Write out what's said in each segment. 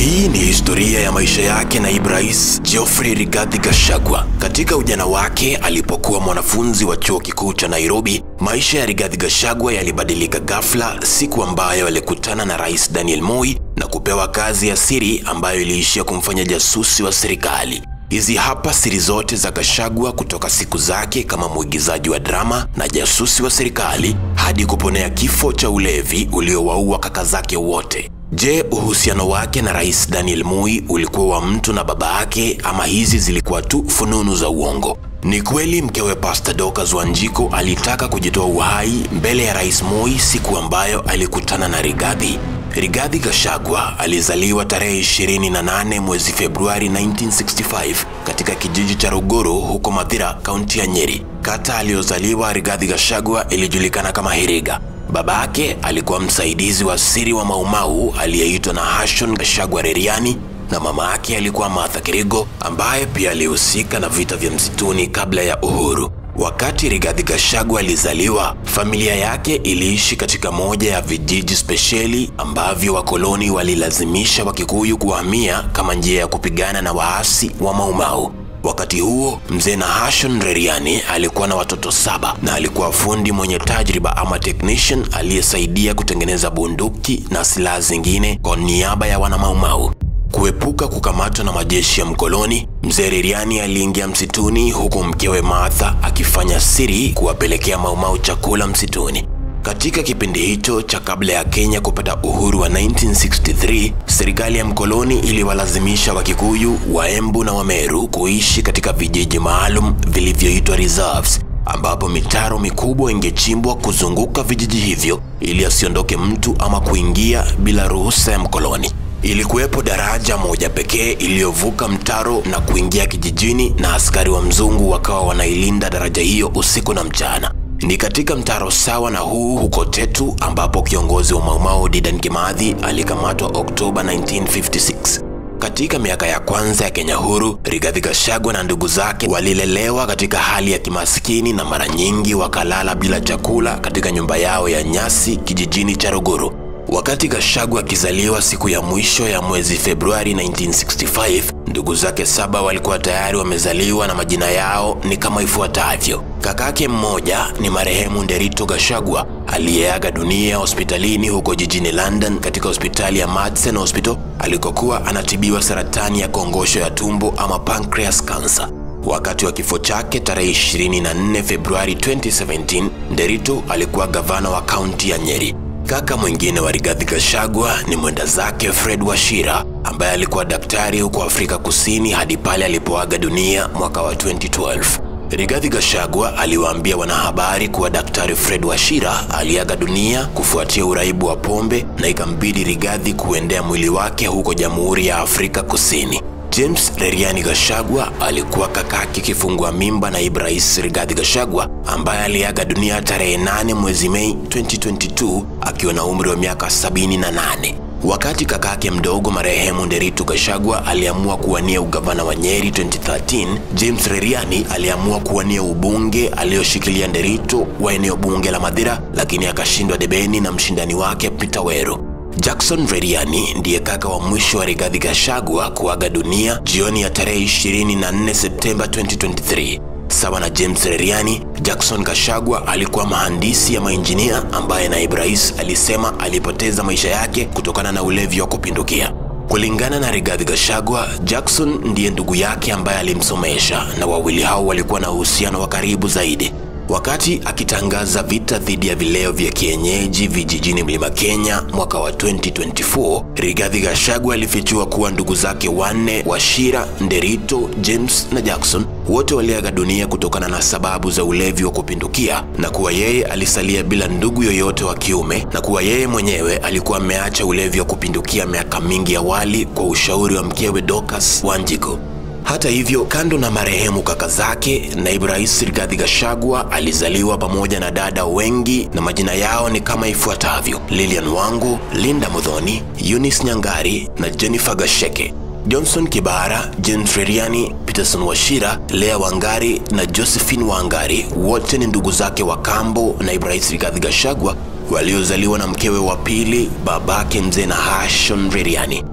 Hii ni historia ya maisha yake naibu rais Geoffrey Rigathi Gachagua. Katika ujana wake alipokuwa mwanafunzi wa chuo kikuu cha Nairobi, maisha ya Rigathi Gachagua yalibadilika ghafla siku ambayo alikutana na Rais Daniel Moi na kupewa kazi ya siri ambayo iliishia kumfanya jasusi wa serikali. Hizi hapa siri zote za Gachagua, kutoka siku zake kama mwigizaji wa drama na jasusi wa serikali hadi kuponea kifo cha ulevi uliowaua kaka zake wote. Je, uhusiano wake na Rais Daniel Moi ulikuwa wa mtu na baba yake, ama hizi zilikuwa tu fununu za uongo? Ni kweli mkewe Pastor Dorcas Wanjiku alitaka kujitoa uhai mbele ya Rais Moi siku ambayo alikutana na Rigathi. Rigathi Gachagua alizaliwa tarehe 28 mwezi Februari 1965 katika kijiji cha Ruguru huko Mathira, kaunti ya Nyeri. Kata aliyozaliwa Rigathi Gachagua ilijulikana kama Hiriga. Babake alikuwa msaidizi wa siri wa Mau Mau aliyeitwa Nahashon Gachagua Reriani, na mama yake alikuwa Martha Kirigo ambaye pia alihusika na vita vya msituni kabla ya uhuru. Wakati Rigathi Gachagua alizaliwa, familia yake iliishi katika moja ya vijiji spesheli ambavyo wakoloni walilazimisha Wakikuyu kuhamia kama njia ya kupigana na waasi wa Mau Mau. Wakati huo mzee Nahashon Reriani alikuwa na watoto 7 na alikuwa fundi mwenye tajriba ama technician aliyesaidia kutengeneza bunduki na silaha zingine kwa niaba ya wana Mau Mau. Kuepuka kukamatwa na majeshi ya mkoloni, mzee Reriani aliingia msituni huku mkewe Martha akifanya siri kuwapelekea Mau Mau chakula msituni. Katika kipindi hicho cha kabla ya Kenya kupata uhuru wa 1963, serikali ya mkoloni iliwalazimisha Wakikuyu, Waembu na Wameru kuishi katika vijiji maalum vilivyoitwa reserves, ambapo mitaro mikubwa ingechimbwa kuzunguka vijiji hivyo ili asiondoke mtu ama kuingia bila ruhusa ya mkoloni. Ilikuwepo daraja moja pekee iliyovuka mtaro na kuingia kijijini, na askari wa mzungu wakawa wanailinda daraja hiyo usiku na mchana. Ni katika mtaro sawa na huu huko Tetu ambapo kiongozi wa Mau Mau Dedan Kimathi alikamatwa Oktoba 1956. Katika miaka ya kwanza ya Kenya huru, Rigathi Gachagua na ndugu zake walilelewa katika hali ya kimaskini na mara nyingi wakalala bila chakula katika nyumba yao ya nyasi kijijini cha Ruguru. Wakati Gachagua akizaliwa siku ya mwisho ya mwezi Februari 1965, ndugu zake 7 walikuwa tayari wamezaliwa na majina yao ni kama ifuatavyo. Kakake mmoja ni marehemu Nderito Gachagua aliyeaga dunia hospitalini huko jijini London katika hospitali ya Madsen Hospital alikokuwa anatibiwa saratani ya kongosho ya tumbo ama pancreas cancer. Wakati wa kifo chake tarehe 24 Februari 2017, Nderito alikuwa gavana wa kaunti ya Nyeri. Kaka mwingine wa Rigathi Gachagua ni mwenda zake Fred Wachira ambaye alikuwa daktari huko Afrika Kusini hadi pale alipoaga dunia mwaka wa 2012. Rigathi Gachagua aliwaambia wanahabari kuwa Daktari Fred Wachira aliaga dunia kufuatia uraibu wa pombe na ikambidi Rigathi kuendea mwili wake huko Jamhuri ya Afrika Kusini. James Reriani Gachagua alikuwa kakake kifungua mimba na naibu rais Rigathi Gachagua ambaye aliaga dunia tarehe 8 mwezi Mei 2022 akiwa na umri wa miaka 78. Wakati kakake mdogo marehemu Nderito Gachagua aliamua kuwania ugavana wa Nyeri 2013, James Reriani aliamua kuwania ubunge aliyoshikilia Nderito wa eneo bunge la Mathira, lakini akashindwa debeni na mshindani wake Peter Wero. Jackson Reriani ndiye kaka wa mwisho wa Rigathi Gachagua kuaga dunia jioni ya tarehe 24 Septemba 2023. Sawa na James Reriani, Jackson Gachagua alikuwa mhandisi ya mainjinia ambaye naibu rais alisema alipoteza maisha yake kutokana na ulevi wa kupindukia. Kulingana na Rigathi Gachagua, Jackson ndiye ndugu yake ambaye alimsomesha na wawili hao walikuwa na uhusiano wa karibu zaidi. Wakati akitangaza vita dhidi ya vileo vya kienyeji vijijini Mlima Kenya mwaka wa 2024, Rigathi Gachagua alifichua kuwa ndugu zake 4, Wachira, Nderito, James na Jackson, wote waliaga dunia kutokana na sababu za ulevi wa kupindukia, na kuwa yeye alisalia bila ndugu yoyote wa kiume, na kuwa yeye mwenyewe alikuwa ameacha ulevi wa kupindukia miaka mingi awali kwa ushauri wa mkewe Dorcas Wanjiku. Hata hivyo, kando na marehemu kaka zake, naibu rais Rigathi Gachagua alizaliwa pamoja na dada wengi na majina yao ni kama ifuatavyo: Lilian Wangu, Linda Muthoni, Eunice Nyangari na Jennifer Gasheke. Johnson Kibara, James Reriani, Peterson Wachira, Lea Wangari na Josephine Wangari wote ni ndugu zake wa kambo naibu rais Rigathi Gachagua waliozaliwa na mkewe wa pili, babake mzee Nahashon Reriani.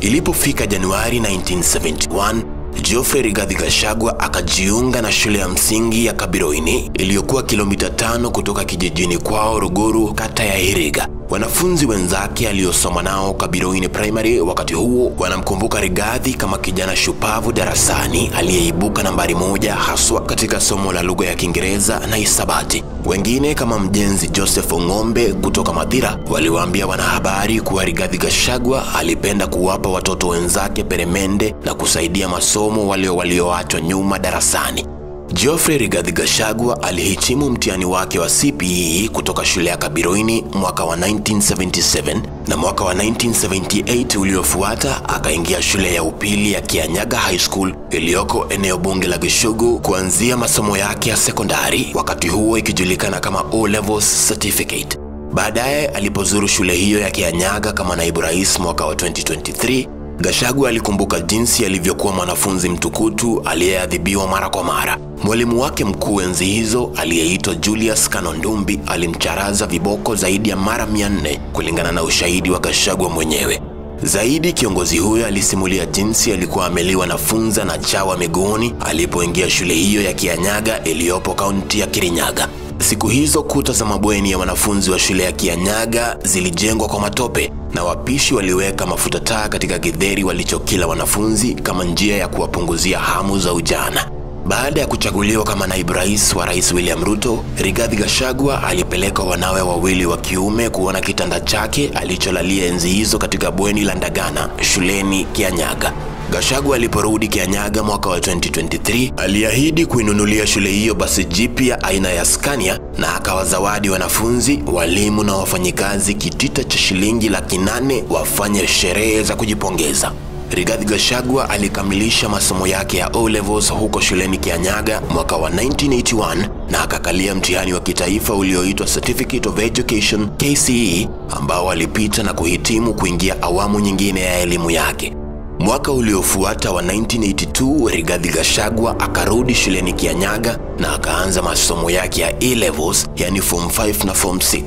Ilipofika Januari 1971, Geoffrey Rigathi Gachagua akajiunga na shule ya msingi ya Kabiroini iliyokuwa kilomita 5 kutoka kijijini kwao Ruguru, kata ya Iriga. Wanafunzi wenzake aliosoma nao Kabiroini Primary wakati huo wanamkumbuka Rigathi kama kijana shupavu darasani aliyeibuka nambari 1 haswa katika somo la lugha ya Kiingereza na hisabati. Wengine kama mjenzi Joseph Ong'ombe kutoka Mathira waliwaambia wanahabari kuwa Rigathi Gachagua alipenda kuwapa watoto wenzake peremende na kusaidia masomo walioachwa nyuma darasani. Geoffrey Rigathi Gachagua alihitimu mtihani wake wa CPE kutoka shule ya Kabiroini mwaka wa 1977 na mwaka wa 1978 uliofuata akaingia shule ya upili ya Kianyaga High School iliyoko eneo bunge la Gishugu kuanzia masomo yake ya sekondari, wakati huo ikijulikana kama O Levels Certificate. Baadaye alipozuru shule hiyo ya Kianyaga kama naibu rais mwaka wa 2023, Gachagua alikumbuka jinsi alivyokuwa mwanafunzi mtukutu aliyeadhibiwa mara kwa mara. Mwalimu wake mkuu enzi hizo aliyeitwa Julius Kanondumbi alimcharaza viboko zaidi ya mara 400 kulingana na ushahidi wa Gachagua mwenyewe. Zaidi, kiongozi huyo alisimulia jinsi alikuwa ameliwa na funza na chawa miguuni alipoingia shule hiyo ya Kianyaga iliyopo kaunti ya Kirinyaga. Siku hizo kuta za mabweni ya wanafunzi wa shule ya Kianyaga zilijengwa kwa matope na wapishi waliweka mafuta taa katika githeri walichokila wanafunzi kama njia ya kuwapunguzia hamu za ujana. Baada ya kuchaguliwa kama naibu rais wa Rais William Ruto, Rigathi Gachagua alipeleka wanawe wawili wa kiume kuona kitanda chake alicholalia enzi hizo katika bweni la Ndagana shuleni Kianyaga. Gachagua aliporudi Kianyaga mwaka wa 2023, aliahidi kuinunulia shule hiyo basi jipya aina ya Scania na akawazawadi wanafunzi, walimu na wafanyikazi kitita cha shilingi 800,000 wafanye sherehe za kujipongeza. Rigathi Gachagua alikamilisha masomo yake ya O Levels huko shuleni Kianyaga mwaka wa 1981 na akakalia mtihani wa kitaifa ulioitwa Certificate of Education KCE, ambao alipita na kuhitimu kuingia awamu nyingine ya elimu yake. Mwaka uliofuata wa 1982, Rigathi Gachagua akarudi shuleni Kianyaga na akaanza masomo yake ya A Levels, yani Form 5 na Form 6.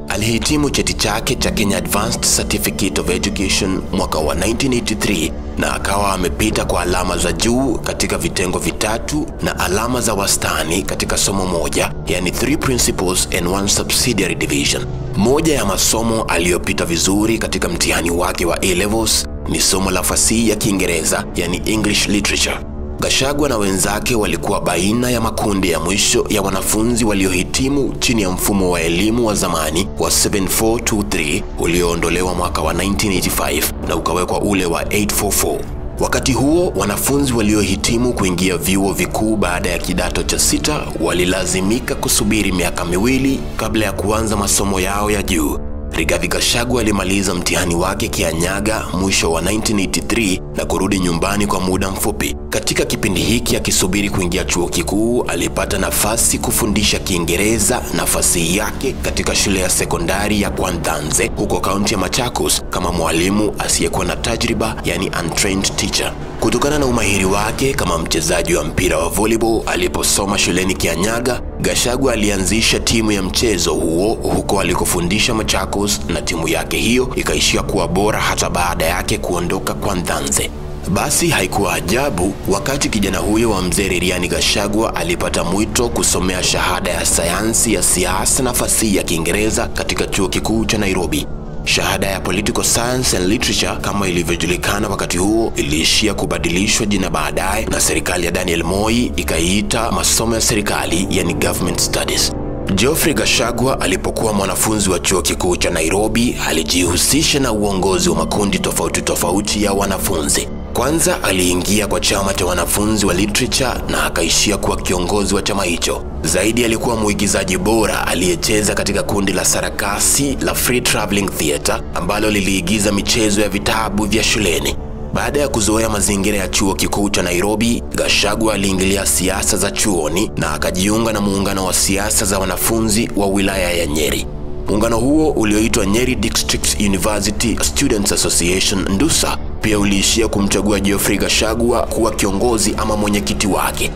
Alihitimu cheti chake cha Kenya Advanced Certificate of Education mwaka wa 1983 na akawa amepita kwa alama za juu katika vitengo vitatu na alama za wastani katika somo moja, yani 3 principles and 1 subsidiary division. Moja ya masomo aliyopita vizuri katika mtihani wake wa A Levels ni somo la fasihi ya Kiingereza, yani English Literature. Gachagua na wenzake walikuwa baina ya makundi ya mwisho ya wanafunzi waliohitimu chini ya mfumo wa elimu wa zamani wa 7423 ulioondolewa mwaka wa 1985 na ukawekwa ule wa 844. Wakati huo wanafunzi waliohitimu kuingia vyuo vikuu baada ya kidato cha 6 walilazimika kusubiri miaka 2 kabla ya kuanza masomo yao ya juu. Rigathi Gachagua alimaliza mtihani wake Kianyaga mwisho wa 1983 na kurudi nyumbani kwa muda mfupi. Katika kipindi hiki akisubiri kuingia chuo kikuu, alipata nafasi kufundisha Kiingereza nafasi yake katika shule ya sekondari ya Kwanthanze huko kaunti ya Machakos kama mwalimu asiyekuwa na tajriba, yani untrained teacher. Kutokana na umahiri wake kama mchezaji wa mpira wa volleyball aliposoma shuleni Kianyaga, Gachagua alianzisha timu ya mchezo huo huko alikofundisha Machakos, na timu yake hiyo ikaishia kuwa bora hata baada yake kuondoka Kwanthanze. Basi haikuwa ajabu wakati kijana huyo wa mzee Rigathi Gachagua alipata mwito kusomea shahada ya sayansi ya siasa na fasihi ya Kiingereza katika chuo kikuu cha Nairobi. Shahada ya Political Science and Literature kama ilivyojulikana wakati huo iliishia kubadilishwa jina baadaye na serikali ya Daniel Moi ikaiita masomo ya serikali, yani Government Studies. Geoffrey Gachagua alipokuwa mwanafunzi wa chuo kikuu cha Nairobi alijihusisha na uongozi wa makundi tofauti ya wanafunzi. Kwanza aliingia kwa chama cha wanafunzi wa literature na akaishia kuwa kiongozi wa chama hicho. Zaidi alikuwa muigizaji bora aliyecheza katika kundi la sarakasi la Free Travelling Theatre ambalo liliigiza michezo ya vitabu vya shuleni. Baada ya kuzoea mazingira ya chuo kikuu cha Nairobi, Gachagua aliingilia siasa za chuoni na akajiunga na muungano wa siasa za wanafunzi wa wilaya ya Nyeri. Muungano huo ulioitwa Nyeri District University Students Association NDUSA pia uliishia kumchagua Geoffrey Gachagua kuwa kiongozi ama mwenyekiti wake.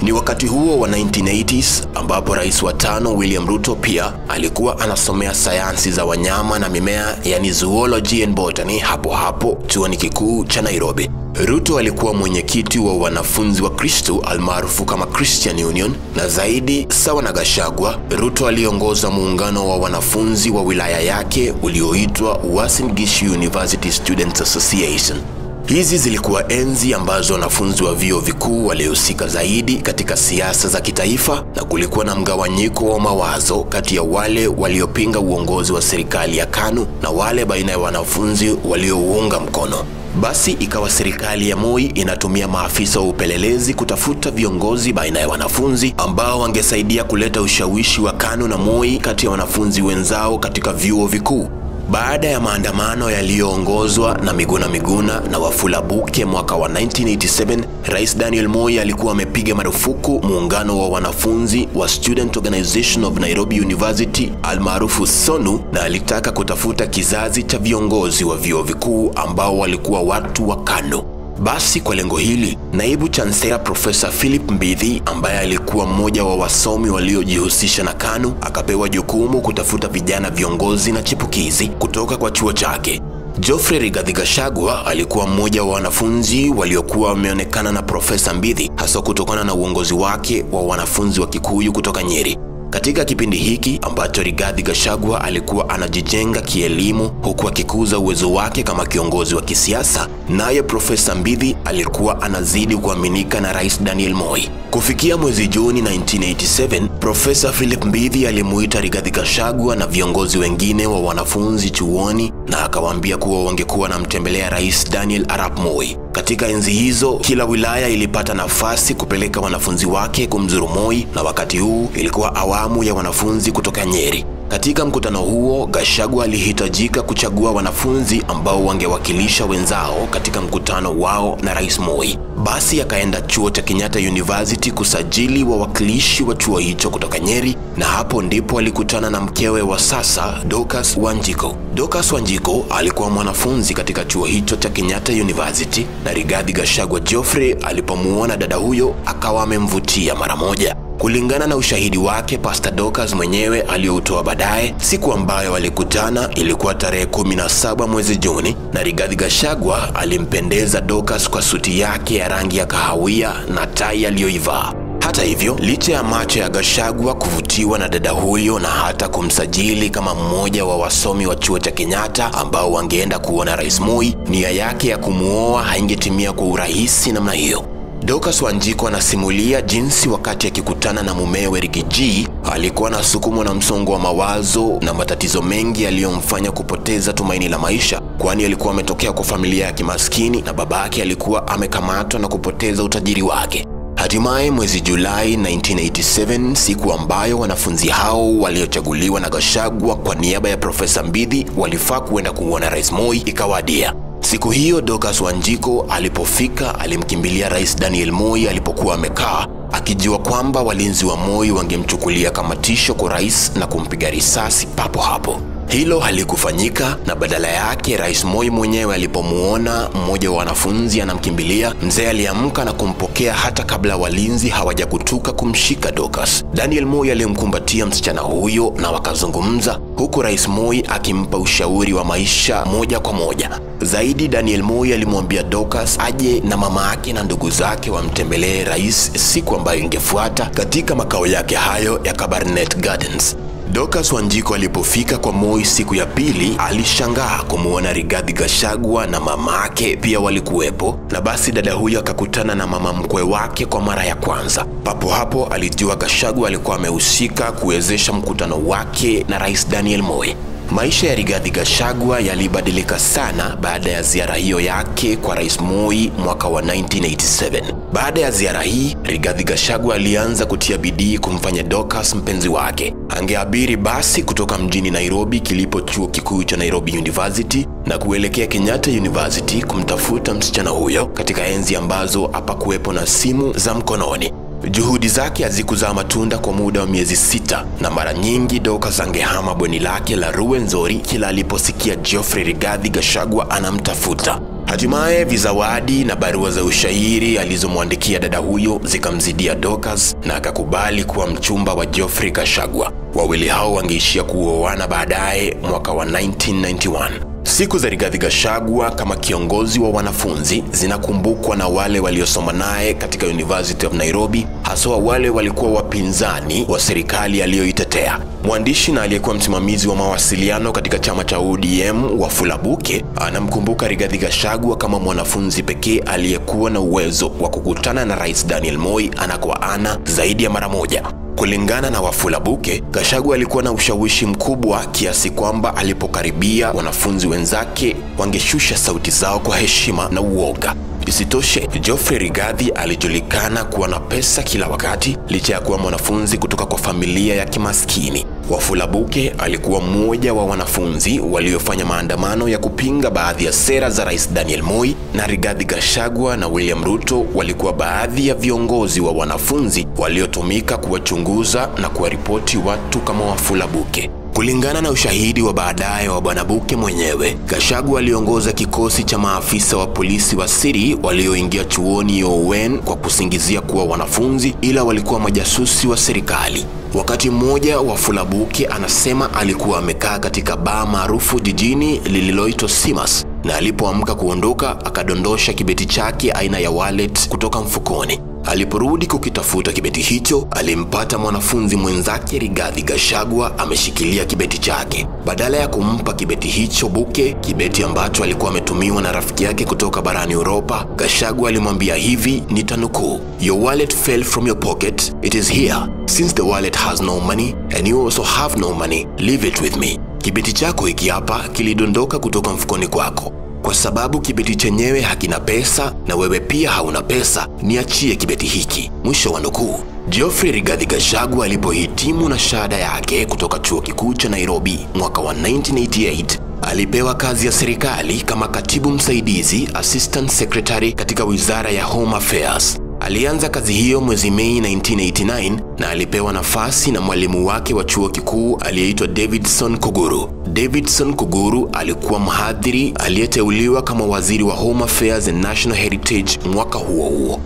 Ni wakati huo wa 1980s ambapo rais wa tano William Ruto pia alikuwa anasomea sayansi za wanyama na mimea, yani zoology and botany, hapo chuoni kikuu cha Nairobi. Ruto alikuwa mwenyekiti wa wanafunzi wa Kristo almaarufu kama Christian Union, na zaidi sawa na Gachagua, Ruto aliongoza muungano wa wanafunzi wa wilaya yake ulioitwa Uasin Gishu University Students Association. Hizi zilikuwa enzi ambazo wanafunzi wa vyuo vikuu walihusika zaidi katika siasa za kitaifa, na kulikuwa na mgawanyiko wa mawazo kati ya wale waliopinga uongozi wa serikali ya KANU na wale baina ya wanafunzi waliounga mkono. Basi ikawa serikali ya Moi inatumia maafisa wa upelelezi kutafuta viongozi baina ya wanafunzi ambao wangesaidia kuleta ushawishi wa KANU na Moi kati ya wanafunzi wenzao katika vyuo vikuu. Baada ya maandamano yaliyoongozwa na Miguna na Wafula Buke mwaka wa 1987, Rais Daniel Moi alikuwa amepiga marufuku muungano wa wanafunzi wa Student Organization of Nairobi University almaarufu SONU, na alitaka kutafuta kizazi cha viongozi wa vyuo vikuu ambao walikuwa watu wa KANU. Basi kwa lengo hili, naibu chancellor Profesa Philip Mbithi, ambaye alikuwa mmoja wa wasomi waliojihusisha na KANU, akapewa jukumu kutafuta vijana viongozi na chipukizi kutoka kwa chuo chake. Geoffrey Rigathi Gachagua alikuwa mmoja wa wanafunzi waliokuwa wameonekana na Profesa Mbithi, hasa kutokana na uongozi wake wa wanafunzi wa Kikuyu kutoka Nyeri. Katika kipindi hiki ambacho Rigathi Gachagua alikuwa anajijenga kielimu huku akikuza uwezo wake kama kiongozi wa kisiasa, naye Profesa Mbithi alikuwa anazidi kuaminika na Rais Daniel Moi. Kufikia mwezi Juni 1987, Profesa Philip Mbithi alimuita Rigathi Gachagua na viongozi wengine wa wanafunzi chuoni na akawaambia kuwa wangekuwa namtembelea Rais Daniel Arap Moi. Katika enzi hizo, kila wilaya ilipata nafasi kupeleka wanafunzi wake kumzuru Moi, na wakati huu ilikuwa awamu ya wanafunzi kutoka Nyeri. Katika mkutano huo, Gachagua alihitajika kuchagua wanafunzi ambao wangewakilisha wenzao katika mkutano wao na Rais Moi. Basi akaenda chuo cha Kenyatta University kusajili wawakilishi wa chuo hicho kutoka Nyeri, na hapo ndipo alikutana na mkewe wa sasa, Dorcas Wanjiku. Dorcas Wanjiku alikuwa mwanafunzi katika chuo hicho cha Kenyatta University, na Rigathi Gachagua Geoffrey alipomuona dada huyo akawa amemvutia mara moja. Kulingana na ushahidi wake Pastor Dorcas mwenyewe aliyoutoa baadaye, siku ambayo walikutana ilikuwa tarehe 17 mwezi Juni, na Rigathi Gachagua alimpendeza Dorcas kwa suti yake ya rangi ya kahawia na tai aliyoivaa. Hata hivyo, licha ya macho ya Gachagua kuvutiwa na dada huyo na hata kumsajili kama mmoja wa wasomi wa chuo cha Kenyatta ambao wangeenda kuona Rais Moi, nia yake ya kumuoa haingetimia kwa urahisi namna hiyo. Dorcas Wanjiku anasimulia jinsi wakati akikutana na mumewe Rigiji alikuwa anasukumwa na msongo wa mawazo na matatizo mengi yaliyomfanya kupoteza tumaini la maisha, kwani alikuwa ametokea kwa familia ya kimaskini na babake alikuwa amekamatwa na kupoteza utajiri wake. Hatimaye mwezi Julai 1987, siku ambayo wanafunzi hao waliochaguliwa na Gachagua kwa niaba ya Profesa Mbithi walifaa kuenda kuona Rais Moi ikawadia. Siku hiyo Dorcas Wanjiku alipofika alimkimbilia Rais Daniel Moi alipokuwa amekaa, akijua kwamba walinzi wa Moi wangemchukulia kama tisho kwa rais na kumpiga risasi papo hapo. Hilo halikufanyika, na badala yake Rais Moi mwenyewe alipomuona mmoja wa wanafunzi anamkimbilia, mzee aliamka na kumpokea hata kabla walinzi hawajakutuka kumshika Dorcas. Daniel Moi alimkumbatia msichana huyo na wakazungumza, huku Rais Moi akimpa ushauri wa maisha moja kwa moja. Zaidi, Daniel Moi alimwambia Dorcas aje na mama yake na ndugu zake wamtembelee rais siku ambayo ingefuata katika makao yake hayo ya Kabarnet Gardens. Dorcas Wanjiku alipofika kwa Moi siku ya pili, alishangaa kumuona Rigathi Gachagua na mamake pia walikuwepo, na basi dada huyo akakutana na mama mkwe wake kwa mara ya kwanza. Papo hapo alijua Gachagua alikuwa amehusika kuwezesha mkutano wake na Rais Daniel Moi. Maisha ya Rigathi Gachagua yalibadilika sana baada ya ziara hiyo yake kwa Rais Moi mwaka wa 1987. Baada ya ziara hii, Rigathi Gachagua alianza kutia bidii kumfanya Dorcas mpenzi wake. Angeabiri basi kutoka mjini Nairobi kilipo chuo kikuu cha Nairobi University na kuelekea Kenyatta University kumtafuta msichana huyo katika enzi ambazo hapakuwepo na simu za mkononi. Juhudi zake hazikuzaa matunda kwa muda wa miezi 6, na mara nyingi Dorcas angehama bweni lake la Ruwenzori kila aliposikia Geoffrey Rigathi Gachagua anamtafuta. Hatimaye vizawadi na barua za ushairi alizomwandikia dada huyo zikamzidia Dorcas na akakubali kuwa mchumba wa Geoffrey Gachagua. Wawili hao wangeishia kuoana baadaye mwaka wa 1991. Siku za Rigathi Gachagua kama kiongozi wa wanafunzi zinakumbukwa na wale waliosoma naye katika University of Nairobi, hasa wale walikuwa wapinzani wa serikali aliyoitetea. Mwandishi na aliyekuwa msimamizi wa mawasiliano katika chama cha ODM Wafula Buke anamkumbuka Rigathi Gachagua kama mwanafunzi pekee aliyekuwa na uwezo wa kukutana na Rais Daniel Moi ana kwa ana zaidi ya mara moja. Kulingana na Wafula Buke, Gachagua alikuwa na ushawishi mkubwa kiasi kwamba alipokaribia wanafunzi wenzake wangeshusha sauti zao kwa heshima na uoga. Isitoshe, Geoffrey Rigathi alijulikana kuwa na pesa kila wakati licha ya kuwa mwanafunzi kutoka kwa familia ya kimaskini. Wafula Buke alikuwa mmoja wa wanafunzi waliofanya maandamano ya kupinga baadhi ya sera za Rais Daniel Moi, na Rigathi Gachagua na William Ruto walikuwa baadhi ya viongozi wa wanafunzi waliotumika kuwachunguza na kuwaripoti watu kama Wafula Buke. Kulingana na ushahidi wa baadaye wa Bwana Buke mwenyewe, Gachagua aliongoza kikosi cha maafisa wa polisi wa siri walioingia chuoni UN kwa kusingizia kuwa wanafunzi, ila walikuwa majasusi wa serikali. Wakati mmoja Wafula Buke anasema alikuwa amekaa katika baa maarufu jijini lililoitwa Simas, na alipoamka kuondoka akadondosha kibeti chake aina ya wallet kutoka mfukoni. Aliporudi kukitafuta kibeti hicho, alimpata mwanafunzi mwenzake Rigathi Gachagua ameshikilia kibeti chake. Badala ya kumpa kibeti hicho Buke, kibeti ambacho alikuwa ametumiwa na rafiki yake kutoka barani Europa, Gachagua alimwambia hivi, nitanukuu: "Your wallet fell from your pocket. It is here. Since the wallet has no money and you also have no money, leave it with me." Kibeti chako hiki hapa kilidondoka kutoka mfukoni kwako. Kwa sababu kibeti chenyewe hakina pesa na wewe pia hauna pesa, niachie kibeti hiki. Mwisho wa nukuu. Geoffrey Rigathi Gachagua alipohitimu na shahada yake kutoka chuo kikuu cha Nairobi mwaka wa 1988, alipewa kazi ya serikali kama katibu msaidizi, assistant secretary katika wizara ya Home Affairs. Alianza kazi hiyo mwezi Mei 1989 na alipewa nafasi na mwalimu wake wa chuo kikuu aliyeitwa Davidson Kuguru. Davidson Kuguru alikuwa mhadhiri aliyeteuliwa kama waziri wa Home Affairs and National Heritage mwaka huo huo.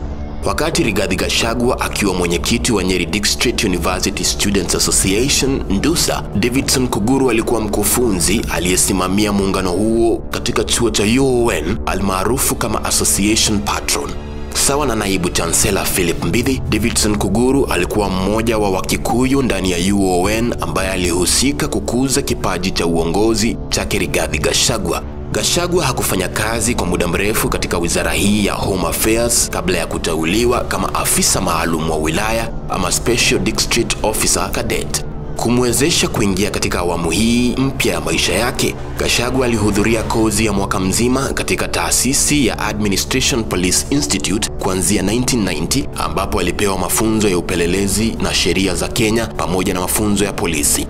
Wakati Rigathi Gachagua akiwa mwenyekiti wa Nyeri District University Students Association NDUSA, Davidson Kuguru alikuwa mkufunzi aliyesimamia muungano huo katika chuo cha UON almaarufu kama Association Patron. Sawa na naibu chancellor Philip Mbithi, Davidson Kuguru alikuwa mmoja wa Wakikuyu ndani ya UON ambaye alihusika kukuza kipaji cha uongozi cha Rigathi Gachagua. Gachagua hakufanya kazi kwa muda mrefu katika wizara hii ya Home Affairs kabla ya kuteuliwa kama afisa maalum wa wilaya ama Special District Officer Cadet. Kumwezesha kuingia katika awamu hii mpya ya maisha yake, Gachagua alihudhuria kozi ya mwaka mzima katika taasisi ya Administration Police Institute kuanzia 1990, ambapo alipewa mafunzo ya upelelezi na sheria za Kenya pamoja na mafunzo ya polisi.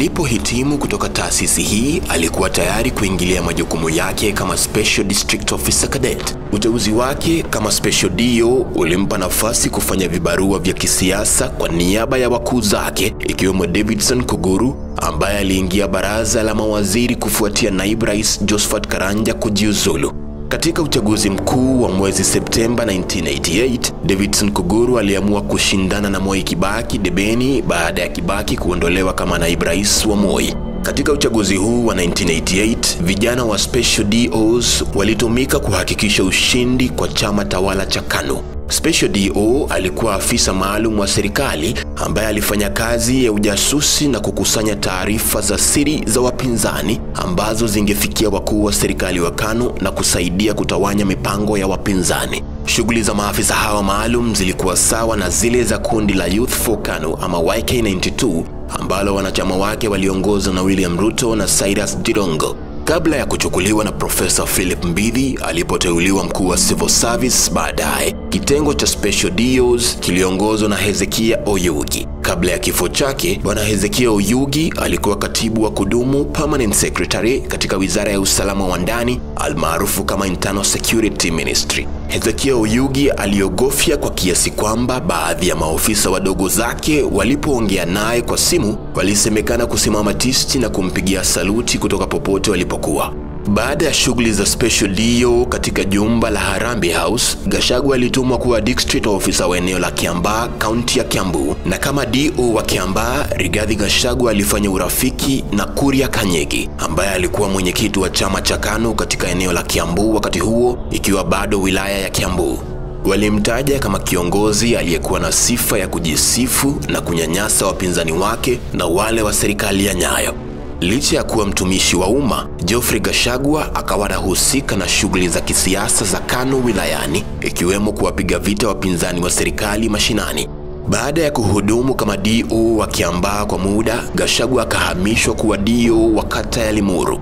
Alipohitimu kutoka taasisi hii, alikuwa tayari kuingilia majukumu yake kama Special District Officer Cadet. Uteuzi wake kama Special DO ulimpa nafasi kufanya vibarua vya kisiasa kwa niaba ya wakuu zake, ikiwemo Davidson Kuguru ambaye aliingia baraza la mawaziri kufuatia naibu rais Josephat Karanja kujiuzulu. Katika uchaguzi mkuu wa mwezi Septemba 1988, Davidson Kuguru aliamua kushindana na Moi Kibaki debeni baada ya Kibaki kuondolewa kama naibu rais wa Moi. Katika uchaguzi huu wa 1988, vijana wa Special DOs walitumika kuhakikisha ushindi kwa chama tawala cha KANU. Special DO alikuwa afisa maalum wa serikali ambaye alifanya kazi ya ujasusi na kukusanya taarifa za siri za wapinzani ambazo zingefikia wakuu wa serikali wa KANU na kusaidia kutawanya mipango ya wapinzani. Shughuli za maafisa hawa maalum zilikuwa sawa na zile za kundi la Youth for KANU ama YK92 ambalo wanachama wake waliongozwa na William Ruto na Cyrus Jirongo. Kabla ya kuchukuliwa na Profesa Philip Mbithi alipoteuliwa mkuu wa Civil Service baadaye, kitengo cha Special DOs kiliongozwa na Hezekia Oyugi. Kabla ya kifo chake, Bwana Hezekia Oyugi alikuwa katibu wa kudumu Permanent Secretary katika Wizara ya Usalama wa Ndani almaarufu kama Internal Security Ministry. Hezekia Oyugi aliogofya kwa kiasi kwamba baadhi ya maofisa wadogo zake walipoongea naye kwa simu walisemekana kusimama tisti na kumpigia saluti kutoka popote walipokuwa. Baada ya shughuli za special DO katika jumba la Harambee House, Gachagua alitumwa kuwa district officer wa eneo la Kiambaa, kaunti ya Kiambu. Na kama DO wa Kiambaa, Rigathi Gachagua alifanya urafiki na Kuria Kanyegi, ambaye alikuwa mwenyekiti wa chama cha KANU katika eneo la Kiambu wakati huo, ikiwa bado wilaya ya Kiambu. Walimtaja kama kiongozi aliyekuwa na sifa ya kujisifu na kunyanyasa wapinzani wake na wale wa serikali ya Nyayo. Licha ya kuwa mtumishi wa umma, Geoffrey Gachagua akawa anahusika na shughuli za kisiasa za KANU wilayani, ikiwemo kuwapiga vita wapinzani wa serikali mashinani. Baada ya kuhudumu kama DO wa Kiambaa kwa muda, Gachagua akahamishwa kuwa DO wa kata ya Limuru.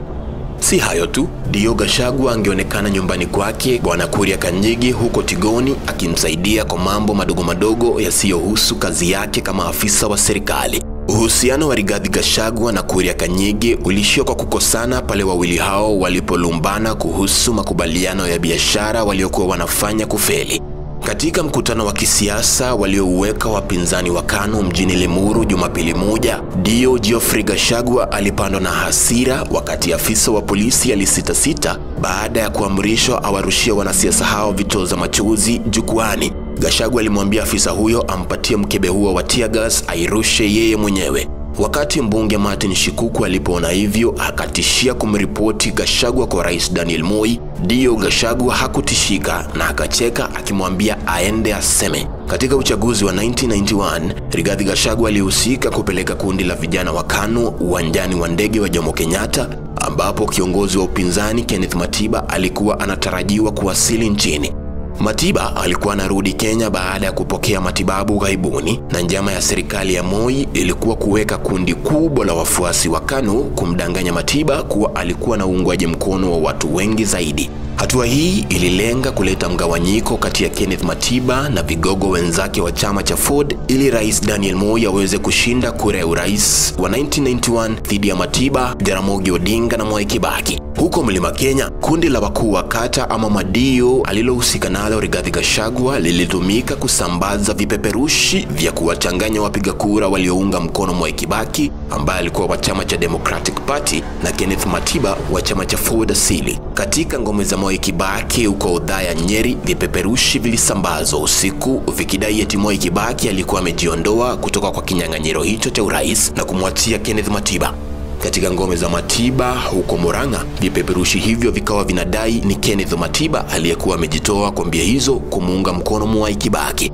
Si hayo tu, DO Gachagua angeonekana nyumbani kwake Bwana Kuria Kanyegi huko Tigoni, akimsaidia kwa mambo madogo madogo yasiyohusu kazi yake kama afisa wa serikali. Uhusiano wa Rigathi Gachagua na Kuria Kanyegi ulishia kwa kukosana pale wawili hao walipolumbana kuhusu makubaliano ya biashara waliokuwa wanafanya kufeli. Katika mkutano wa kisiasa waliouweka wapinzani wa KANU mjini Limuru Jumapili moja, DO Geoffrey Gachagua alipandwa na hasira wakati afisa wa polisi alisitasita baada ya kuamrishwa awarushia wanasiasa hao vitoza machozi jukwani. Gachagua alimwambia afisa huyo ampatie mkebe huo wa tear gas airushe yeye mwenyewe. Wakati mbunge Martin Shikuku alipoona hivyo, akatishia kumripoti Gachagua kwa Rais Daniel Moi. DO Gachagua hakutishika na akacheka akimwambia aende aseme. Katika uchaguzi wa 1991, Rigathi Gachagua alihusika kupeleka kundi la vijana wa KANU uwanjani wa ndege wa Jomo Kenyatta, ambapo kiongozi wa upinzani Kenneth Matiba alikuwa anatarajiwa kuwasili nchini. Matiba alikuwa anarudi Kenya baada ya kupokea matibabu ghaibuni, na njama ya serikali ya Moi ilikuwa kuweka kundi kubwa la wafuasi wa KANU kumdanganya Matiba kuwa alikuwa na uungwaji mkono wa watu wengi zaidi. Hatua hii ililenga kuleta mgawanyiko kati ya Kenneth Matiba na vigogo wenzake wa chama cha Ford ili Rais Daniel Moi aweze kushinda kura ya urais wa 1991 dhidi ya Matiba, Jaramogi Odinga na Mwai Kibaki. Huko Mlima Kenya, kundi la wakuu wa kata ama madio alilohusika nalo Rigathi Gachagua lilitumika kusambaza vipeperushi vya kuwachanganya wapiga kura waliounga mkono Mwai Kibaki ambaye alikuwa wa chama cha Democratic Party na Kenneth Matiba wa chama cha Ford asili. Katika ngome za Mwai Kibaki huko Othaya, Nyeri, vipeperushi vilisambazwa usiku vikidai eti Mwai Kibaki alikuwa amejiondoa kutoka kwa kinyang'anyiro hicho cha urais na kumwachia Kenneth Matiba. Katika ngome za Matiba huko Murang'a, vipeperushi hivyo vikawa vinadai ni Kenneth Matiba aliyekuwa amejitoa kwa mbio hizo kumuunga mkono Mwai Kibaki.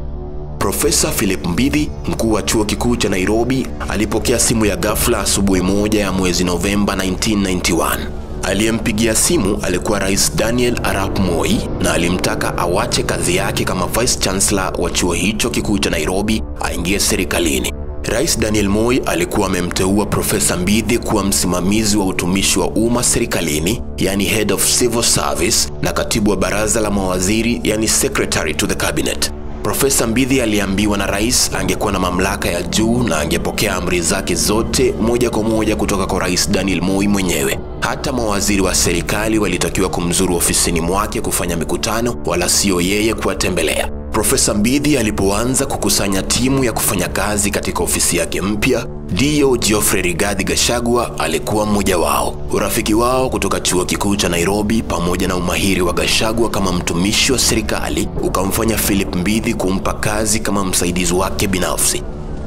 Profesa Philip Mbithi, mkuu wa chuo kikuu cha Nairobi, alipokea simu ya ghafla asubuhi moja ya mwezi Novemba 1991. Aliyempigia simu alikuwa Rais Daniel Arap Moi na alimtaka awache kazi yake kama Vice Chancellor wa chuo hicho kikuu cha Nairobi aingie serikalini. Rais Daniel Moi alikuwa amemteua Profesa Mbithi kuwa msimamizi wa utumishi wa umma serikalini, yani Head of Civil Service, na katibu wa baraza la mawaziri, yani Secretary to the Cabinet. Profesa Mbithi aliambiwa na rais angekuwa na mamlaka ya juu na angepokea amri zake zote moja kwa moja kutoka kwa Rais Daniel Moi mwenyewe. Hata mawaziri wa serikali walitakiwa kumzuru ofisini mwake kufanya mikutano, wala sio yeye kuwatembelea. Profesa Mbithi alipoanza kukusanya timu ya kufanya kazi katika ofisi yake mpya, DO Geoffrey Rigathi Gachagua alikuwa mmoja wao. Urafiki wao kutoka chuo kikuu cha Nairobi pamoja na umahiri wa Gachagua kama mtumishi wa serikali ukamfanya Philip Mbithi kumpa kazi kama msaidizi wake binafsi.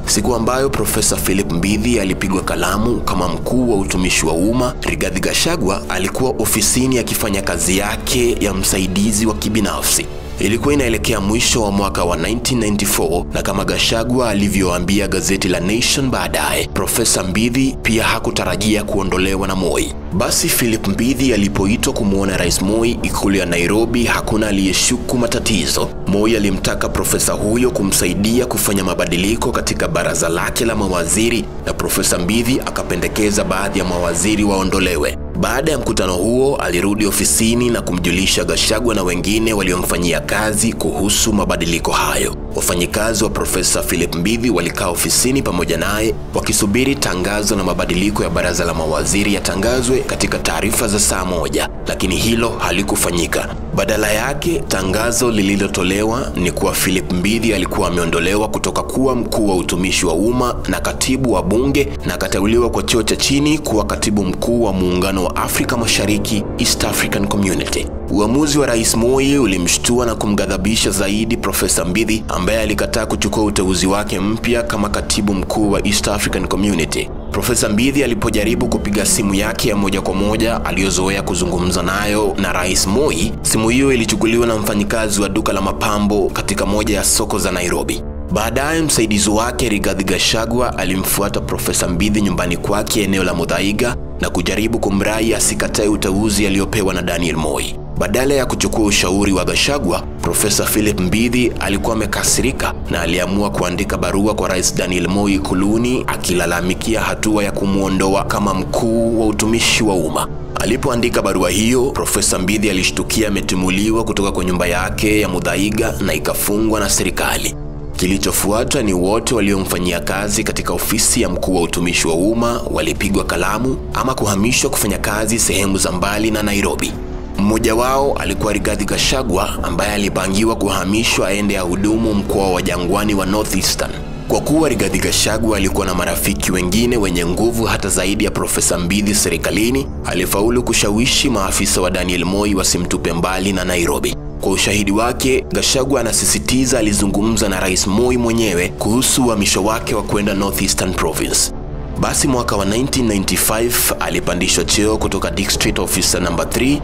Siku ambayo Profesa Philip Mbithi alipigwa kalamu kama mkuu wa utumishi wa umma, Rigathi Gachagua alikuwa ofisini akifanya kazi yake ya msaidizi wa kibinafsi. Ilikuwa inaelekea mwisho wa mwaka wa 1994 na kama Gachagua alivyoambia gazeti la Nation baadaye, Profesa Mbithi pia hakutarajia kuondolewa na Moi. Basi Philip Mbithi alipoitwa kumuona Rais Moi ikulu ya Nairobi, hakuna aliyeshuku matatizo. Moi alimtaka profesa huyo kumsaidia kufanya mabadiliko katika baraza lake la mawaziri na Profesa Mbithi akapendekeza baadhi ya mawaziri waondolewe. Baada ya mkutano huo, alirudi ofisini na kumjulisha Gachagua na wengine waliomfanyia kazi kuhusu mabadiliko hayo. Wafanyikazi wa Profesa Philip Mbithi walikaa ofisini pamoja naye wakisubiri tangazo na mabadiliko ya baraza la mawaziri yatangazwe katika taarifa za saa moja, lakini hilo halikufanyika. Badala yake, tangazo lililotolewa ni kuwa Philip Mbithi alikuwa ameondolewa kutoka kuwa mkuu wa utumishi wa umma na katibu wa bunge na akateuliwa kwa cheo cha chini kuwa katibu mkuu wa Muungano wa Afrika Mashariki, East African Community. Uamuzi wa Rais Moi ulimshtua na kumghadhabisha zaidi Profesa Mbithi, ambaye alikataa kuchukua uteuzi wake mpya kama katibu mkuu wa East African Community. Profesa Mbithi alipojaribu kupiga simu yake ya moja kwa moja aliyozoea kuzungumza nayo na Rais Moi, simu hiyo ilichukuliwa na mfanyikazi wa duka la mapambo katika moja ya soko za Nairobi. Baadaye msaidizi wake Rigathi Gachagua alimfuata Profesa Mbithi nyumbani kwake eneo la Muthaiga na kujaribu kumrai asikatae uteuzi aliopewa na Daniel Moi. Badala ya kuchukua ushauri wa Gachagua, Profesa Philip Mbithi alikuwa amekasirika na aliamua kuandika barua kwa Rais Daniel Moi Ikuluni akilalamikia hatua ya kumuondoa kama mkuu wa utumishi wa umma. Alipoandika barua hiyo, Profesa Mbithi alishtukia ametimuliwa kutoka kwa nyumba yake ya Muthaiga na ikafungwa na serikali. Kilichofuata ni wote waliomfanyia kazi katika ofisi ya mkuu wa utumishi wa umma walipigwa kalamu ama kuhamishwa kufanya kazi sehemu za mbali na Nairobi. Mmoja wao alikuwa Rigathi Gachagua, ambaye alipangiwa kuhamishwa aende ahudumu mkoa wa Jangwani wa Northeastern. Kwa kuwa Rigathi Gachagua alikuwa na marafiki wengine wenye nguvu hata zaidi ya Profesa Mbithi serikalini, alifaulu kushawishi maafisa wa Daniel Moi wasimtupe mbali na Nairobi. Kwa ushahidi wake, Gachagua anasisitiza alizungumza na Rais Moi mwenyewe kuhusu uhamisho wake wa kwenda Northeastern Province. Basi mwaka wa 1995 alipandishwa cheo kutoka District Officer number 3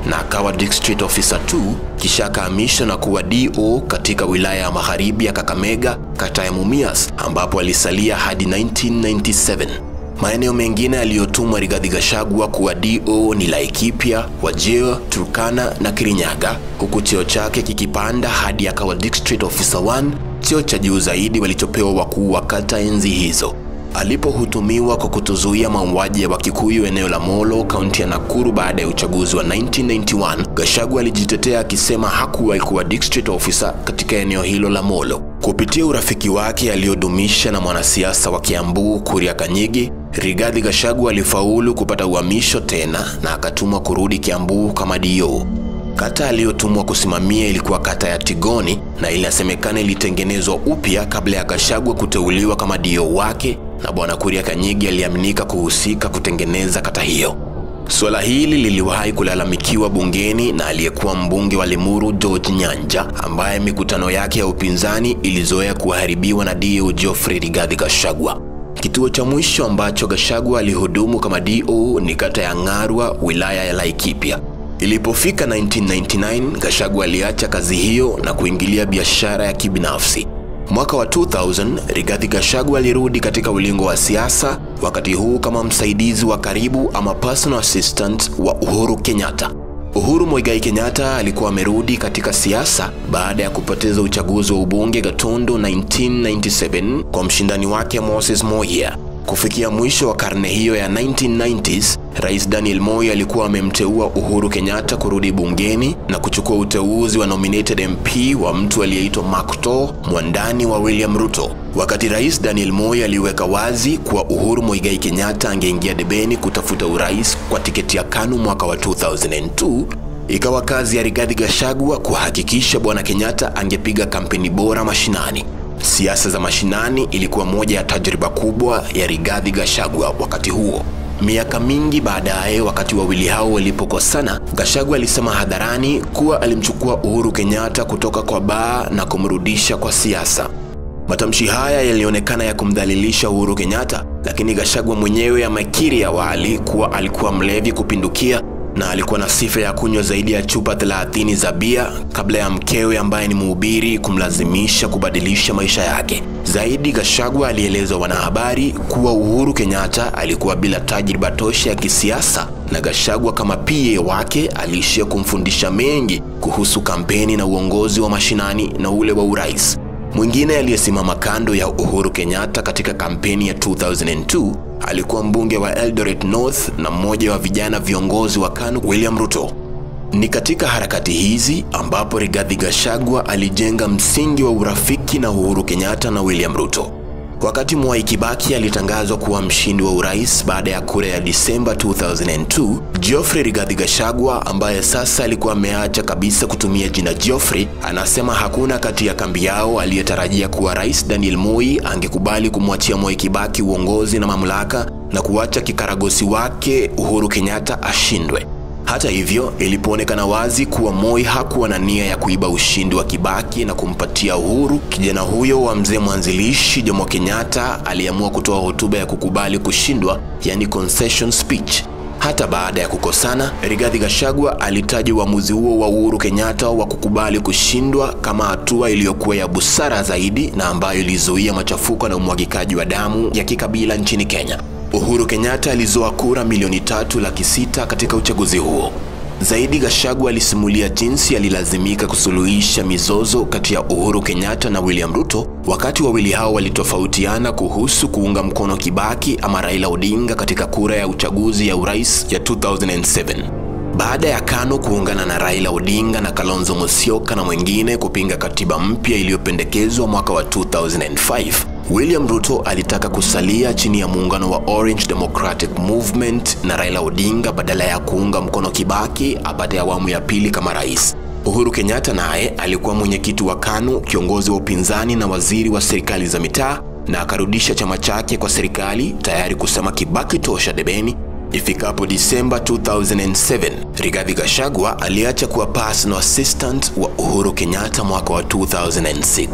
na akawa District Officer 2, kisha akahamishwa na kuwa DO katika wilaya ya Magharibi ya Kakamega, kata ya Mumias, ambapo alisalia hadi 1997. Maeneo mengine aliyotumwa Rigathi Gachagua kuwa DO ni Laikipia, Wajir, Turkana na Kirinyaga, huku cheo chake kikipanda hadi akawa District Officer 1, cheo cha juu zaidi walichopewa wakuu wa kata enzi hizo. Alipohutumiwa kwa kutozuia mauaji ya Wakikuyu eneo la Molo, kaunti ya Nakuru baada ya uchaguzi wa 1991, Gachagua alijitetea akisema hakuwahi kuwa District Officer katika eneo hilo la Molo. Kupitia urafiki wake aliodumisha na mwanasiasa wa Kiambu Kuria Kanyigi, Rigathi Gachagua alifaulu kupata uhamisho tena na akatumwa kurudi Kiambu kama DO. Kata aliyotumwa kusimamia ilikuwa kata ya Tigoni na inasemekana ilitengenezwa upya kabla ya Gachagua kuteuliwa kama DO wake, na bwana Kuria Kanyigi aliaminika kuhusika kutengeneza kata hiyo. Swala hili liliwahi kulalamikiwa bungeni na aliyekuwa mbunge wa Limuru George Nyanja, ambaye mikutano yake ya upinzani ilizoea kuharibiwa na DO Geoffrey Rigathi Gachagua. Kituo cha mwisho ambacho Gachagua alihudumu kama DO ni kata ya Ngarwa, wilaya ya Laikipia. Ilipofika 1999, Gachagua aliacha kazi hiyo na kuingilia biashara ya kibinafsi. Mwaka wa 2000, Rigathi Gachagua alirudi katika ulingo wa siasa, wakati huu kama msaidizi wa karibu ama personal assistant wa Uhuru Kenyatta. Uhuru Muigai Kenyatta alikuwa amerudi katika siasa baada ya kupoteza uchaguzi wa ubunge Gatundu 1997 kwa mshindani wake Moses Moyia. Kufikia mwisho wa karne hiyo ya 1990s, Rais Daniel Moi alikuwa amemteua Uhuru Kenyatta kurudi bungeni na kuchukua uteuzi wa nominated MP wa mtu aliyeitwa Makto, mwandani wa William Ruto. Wakati Rais Daniel Moi aliweka wazi kuwa Uhuru Muigai Kenyatta angeingia debeni kutafuta urais kwa tiketi ya KANU mwaka wa 2002, ikawa kazi ya Rigathi Gachagua kuhakikisha bwana Kenyatta angepiga kampeni bora mashinani. Siasa za mashinani ilikuwa moja ya tajriba kubwa ya Rigathi Gachagua wakati huo. Miaka mingi baadaye, wakati wawili hao walipokosana, Gachagua alisema hadharani kuwa alimchukua Uhuru Kenyatta kutoka kwa baa na kumrudisha kwa siasa. Matamshi haya yalionekana ya kumdhalilisha Uhuru Kenyatta, lakini Gachagua mwenyewe amekiri awali kuwa alikuwa mlevi kupindukia na alikuwa na sifa ya kunywa zaidi ya chupa 30 za bia kabla ya mkewe ambaye ni mhubiri kumlazimisha kubadilisha maisha yake. Zaidi, Gachagua alieleza wanahabari kuwa Uhuru Kenyatta alikuwa bila tajriba tosha ya kisiasa na Gachagua kama PA wake aliishia kumfundisha mengi kuhusu kampeni na uongozi wa mashinani na ule wa urais. Mwingine aliyesimama kando ya Uhuru Kenyatta katika kampeni ya 2002 alikuwa mbunge wa Eldoret North na mmoja wa vijana viongozi wa KANU William Ruto. Ni katika harakati hizi ambapo Rigathi Gachagua alijenga msingi wa urafiki na Uhuru Kenyatta na William Ruto. Wakati Mwai Kibaki alitangazwa kuwa mshindi wa urais baada ya kura ya Disemba 2002, Geoffrey Rigathi Gachagua, ambaye sasa alikuwa ameacha kabisa kutumia jina Geoffrey, anasema hakuna kati ya kambi yao aliyetarajia kuwa Rais Daniel Moi angekubali kumwachia Mwai Kibaki uongozi na mamlaka na kuacha kikaragosi wake Uhuru Kenyatta ashindwe. Hata hivyo, ilipoonekana wazi kuwa Moi hakuwa na nia ya kuiba ushindi wa Kibaki na kumpatia Uhuru, kijana huyo wa mzee mwanzilishi Jomo Kenyatta aliamua kutoa hotuba ya kukubali kushindwa, yani concession speech. Hata baada ya kukosana, Rigathi Gachagua alitaja uamuzi huo wa Uhuru Kenyatta wa kukubali kushindwa kama hatua iliyokuwa ya busara zaidi na ambayo ilizuia machafuko na umwagikaji wa damu ya kikabila nchini Kenya. Uhuru Kenyatta alizoa kura milioni 3.6 katika uchaguzi huo. Zaidi, Gachagua alisimulia jinsi alilazimika kusuluhisha mizozo kati ya Uhuru Kenyatta na William Ruto wakati wawili hao walitofautiana kuhusu kuunga mkono Kibaki ama Raila Odinga katika kura ya uchaguzi ya urais ya 2007. Baada ya KANU kuungana na Raila Odinga na Kalonzo Musyoka na mwingine kupinga katiba mpya iliyopendekezwa mwaka wa 2005, William Ruto alitaka kusalia chini ya muungano wa Orange Democratic Movement na Raila Odinga badala ya kuunga mkono Kibaki apate awamu ya pili kama rais. Uhuru Kenyatta naye alikuwa mwenyekiti wa KANU, kiongozi wa upinzani na waziri wa serikali za mitaa, na akarudisha chama chake kwa serikali tayari kusema Kibaki tosha debeni. Ifikapo Disemba 2007, Rigathi Gachagua aliacha kuwa personal assistant wa Uhuru Kenyatta mwaka wa 2006.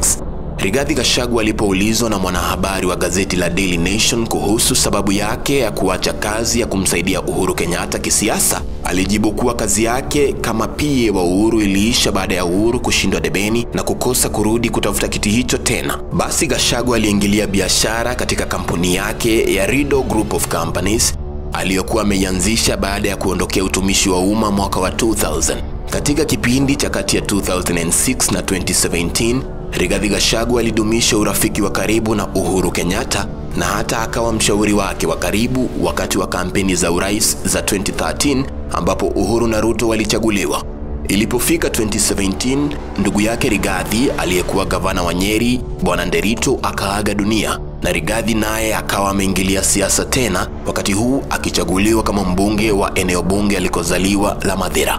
Rigathi Gachagua alipoulizwa na mwanahabari wa gazeti la Daily Nation kuhusu sababu yake ya kuacha kazi ya kumsaidia Uhuru Kenyatta kisiasa, alijibu kuwa kazi yake kama PA wa Uhuru iliisha baada ya Uhuru kushindwa debeni na kukosa kurudi kutafuta kiti hicho tena. Basi Gachagua aliingilia biashara katika kampuni yake ya Rido Group of Companies aliyokuwa ameianzisha baada ya kuondokea utumishi wa umma mwaka wa 2000. Katika kipindi cha kati ya 2006 na 2017, Rigathi Gachagua alidumisha urafiki wa karibu na Uhuru Kenyatta na hata akawa mshauri wake wa karibu wakati wa kampeni za urais za 2013 ambapo Uhuru na Ruto walichaguliwa. Ilipofika 2017, ndugu yake Rigathi aliyekuwa gavana wa Nyeri, Bwana Nderito, akaaga dunia na Rigathi naye akawa ameingilia siasa tena, wakati huu akichaguliwa kama mbunge wa eneo bunge alikozaliwa la Mathira.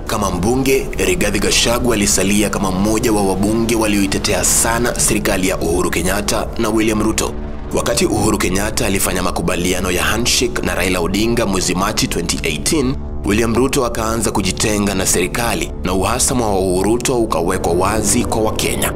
Kama mbunge, Rigathi Gachagua alisalia kama mmoja wa wabunge walioitetea sana serikali ya Uhuru Kenyatta na William Ruto. Wakati Uhuru Kenyatta alifanya makubaliano ya handshake na Raila Odinga mwezi Machi 2018, William Ruto akaanza kujitenga na serikali na uhasama wa Uhuru Ruto ukawekwa wazi kwa Wakenya.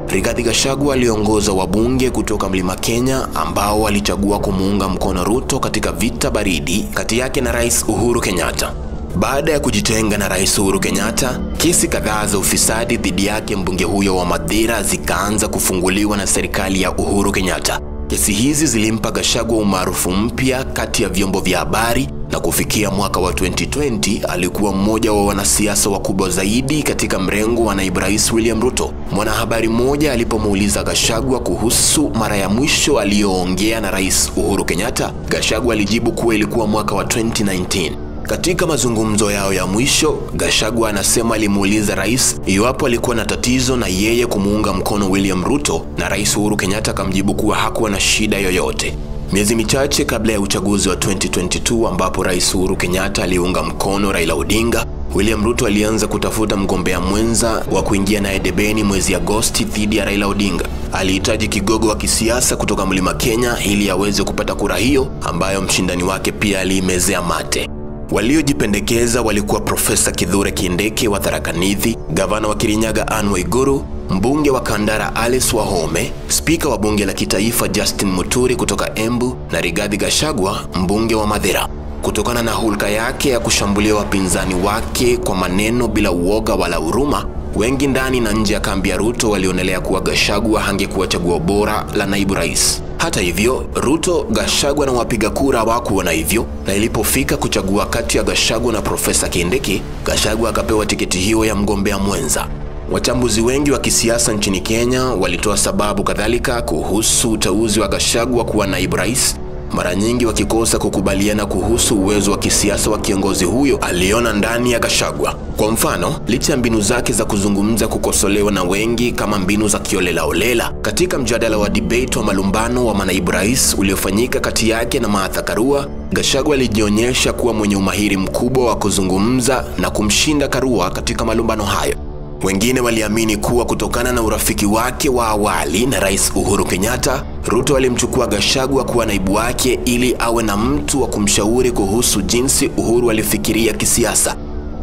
Rigathi Gachagua aliongoza wabunge kutoka Mlima Kenya ambao walichagua kumuunga mkono Ruto katika vita baridi kati yake na Rais Uhuru Kenyatta. Baada ya kujitenga na Rais Uhuru Kenyatta, kesi kadhaa za ufisadi dhidi yake mbunge huyo wa Mathira zikaanza kufunguliwa na serikali ya Uhuru Kenyatta. Kesi hizi zilimpa Gachagua umaarufu mpya kati ya vyombo vya habari na kufikia mwaka wa 2020 alikuwa mmoja wa wanasiasa wakubwa zaidi katika mrengo wa naibu rais William Ruto. Mwanahabari mmoja alipomuuliza Gachagua kuhusu mara ya mwisho aliyoongea na Rais Uhuru Kenyatta, Gachagua alijibu kuwa ilikuwa mwaka wa 2019. Katika mazungumzo yao ya mwisho, Gachagua anasema alimuuliza rais iwapo alikuwa na tatizo na yeye kumuunga mkono William Ruto, na Rais Uhuru Kenyatta akamjibu kuwa hakuwa na shida yoyote. Miezi michache kabla ya uchaguzi wa 2022 ambapo Rais Uhuru Kenyatta aliunga mkono Raila Odinga, William Ruto alianza kutafuta mgombea mwenza wa kuingia naye debeni mwezi Agosti dhidi ya Raila Odinga. Alihitaji kigogo wa kisiasa kutoka Mlima Kenya ili aweze kupata kura hiyo ambayo mshindani wake pia aliimezea mate. Waliojipendekeza walikuwa Profesa Kithure Kindiki wa Tharaka Nithi, gavana wa Kirinyaga Anne Waiguru, mbunge wa Kandara Alice Wahome, spika wa bunge la kitaifa Justin Muturi kutoka Embu na Rigathi Gachagua, mbunge wa Mathira. Kutokana na hulka yake ya kushambulia wapinzani wake kwa maneno bila uoga wala huruma, wengi ndani na nje ya kambi ya Ruto walionelea kuwa Gachagua hangekuwa chaguo bora la naibu rais. Hata hivyo, Ruto, Gachagua na wapiga kura hawakuona hivyo, na ilipofika kuchagua kati ya Gachagua na Profesa Kindiki, Gachagua akapewa tiketi hiyo ya mgombea mwenza. Wachambuzi wengi wa kisiasa nchini Kenya walitoa sababu kadhalika kuhusu uteuzi wa Gachagua kuwa naibu rais. mara nyingi wakikosa kukubaliana kuhusu uwezo wa kisiasa wa kiongozi huyo aliona ndani ya Gachagua. Kwa mfano, licha ya mbinu zake za kuzungumza kukosolewa na wengi kama mbinu za kiolelaolela, katika mjadala wa debate wa malumbano wa manaibu rais uliofanyika kati yake na Martha Karua, Gachagua alijionyesha kuwa mwenye umahiri mkubwa wa kuzungumza na kumshinda Karua katika malumbano hayo. Wengine waliamini kuwa kutokana na urafiki wake wa awali na Rais Uhuru Kenyatta, Ruto alimchukua Gachagua kuwa naibu wake ili awe na mtu wa kumshauri kuhusu jinsi Uhuru alifikiria kisiasa.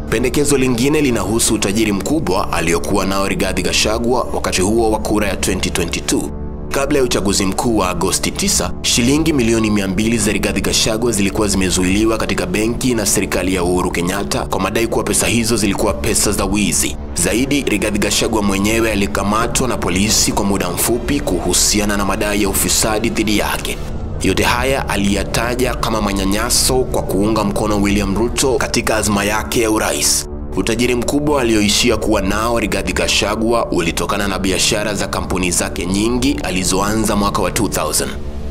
Pendekezo lingine linahusu utajiri mkubwa aliokuwa nao Rigathi Gachagua wakati huo wa kura ya 2022. Kabla ya uchaguzi mkuu wa Agosti 9, shilingi milioni 200 za Rigathi Gachagua zilikuwa zimezuiliwa katika benki na serikali ya Uhuru Kenyatta kwa madai kuwa pesa hizo zilikuwa pesa za wizi. Zaidi, Rigathi Gachagua mwenyewe alikamatwa na polisi kwa muda mfupi kuhusiana na madai ya ufisadi dhidi yake. Yote haya aliyataja kama manyanyaso kwa kuunga mkono William Ruto katika azma yake ya urais. Utajiri mkubwa alioishia kuwa nao Rigathi Gachagua ulitokana na biashara za kampuni zake nyingi alizoanza mwaka wa 2000.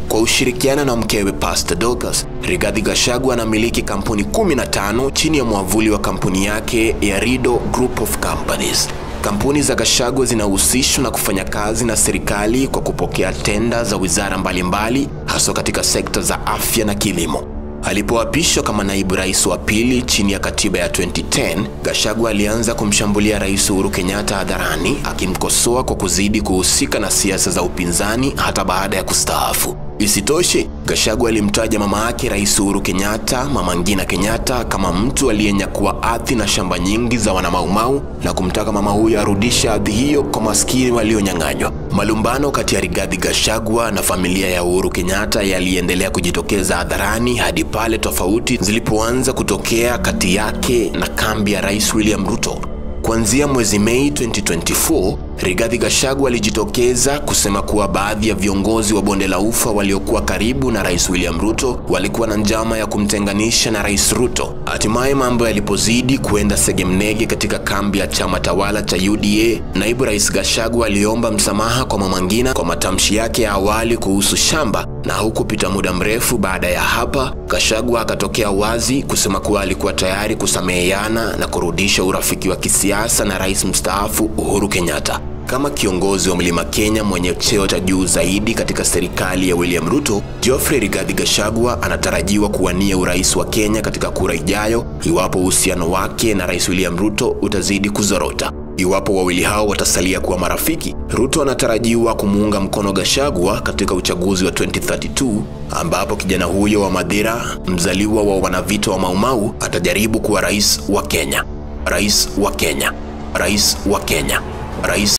Kwa ushirikiano na mkewe Pastor Dorcas, Rigathi Gachagua anamiliki kampuni 15 chini ya mwavuli wa kampuni yake ya Rido Group of Companies. Kampuni za Gachagua zinahusishwa na kufanya kazi na serikali kwa kupokea tenda za wizara mbalimbali, hasa katika sekta za afya na kilimo. Alipoapishwa kama naibu rais wa pili chini ya katiba ya 2010, Gachagua alianza kumshambulia Rais Uhuru Kenyatta hadharani, akimkosoa kwa kuzidi kuhusika na siasa za upinzani hata baada ya kustaafu. Isitoshe, Gachagua alimtaja mama yake Rais Uhuru Kenyatta, Mama Ngina Kenyatta, kama mtu aliyenyakua ardhi na shamba nyingi za wanamaumau na kumtaka mama huyo arudishe ardhi hiyo kwa maskini walionyang'anywa. Malumbano kati ya Rigathi Gachagua na familia ya Uhuru Kenyatta yaliendelea kujitokeza hadharani hadi pale tofauti zilipoanza kutokea kati yake na kambi ya Rais William Ruto. Kuanzia mwezi Mei 2024, Rigathi Gachagua alijitokeza kusema kuwa baadhi ya viongozi wa Bonde la Ufa waliokuwa karibu na Rais William Ruto walikuwa na njama ya kumtenganisha na Rais Ruto. Hatimaye mambo yalipozidi kuenda segemnege katika kambi ya chama tawala cha UDA, naibu Rais Gachagua aliomba msamaha kwa Mama Ngina kwa matamshi yake ya awali kuhusu shamba, na hukupita muda mrefu baada ya hapa, Gachagua akatokea wazi kusema kuwa alikuwa tayari kusameheana na kurudisha urafiki wa kisiasa na Rais mstaafu Uhuru Kenyatta. Kama kiongozi wa Mlima Kenya mwenye cheo cha juu zaidi katika serikali ya William Ruto, Geoffrey Rigathi Gachagua anatarajiwa kuwania urais wa Kenya katika kura ijayo iwapo uhusiano wake na Rais William Ruto utazidi kuzorota. Iwapo wawili hao watasalia kuwa marafiki, Ruto anatarajiwa kumuunga mkono Gachagua katika uchaguzi wa 2032, ambapo kijana huyo wa Madhira, mzaliwa wa wanavita wa Maumau, atajaribu kuwa rais wa Kenya. Rais wa Kenya. Rais wa Kenya. Rais